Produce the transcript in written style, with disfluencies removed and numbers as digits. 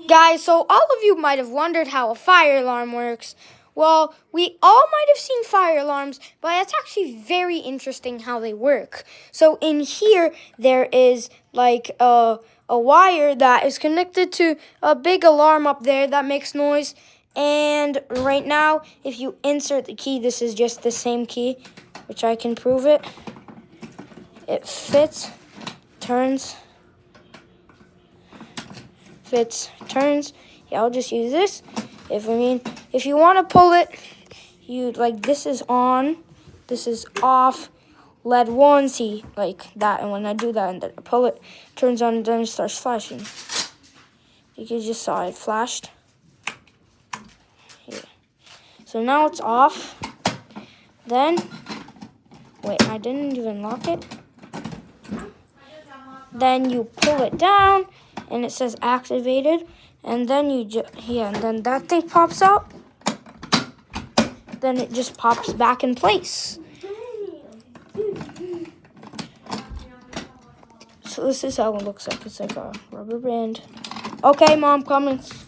Guys, so all of you might have wondered how a fire alarm works. Well, we all might have seen fire alarms, but it's actually very interesting how they work. So in here, there is like a wire that is connected to a big alarm up there that makes noise. And right now, if you insert the key, this is just the same key, which I can prove it. It fits, turns. Fits, turns. Yeah, I'll just use this. If you want to pull it, this is on, this is off, LED 1, see, like that. And when I do that and then I pull it, turns on and then it starts flashing. You just saw it flashed. Yeah. So now it's off. Then, wait, I didn't even lock it. Then you pull it down, and it says activated, and then and then that thing pops out. Then it just pops back in place. So this is how it looks like. It's like a rubber band. Okay, Mom, come and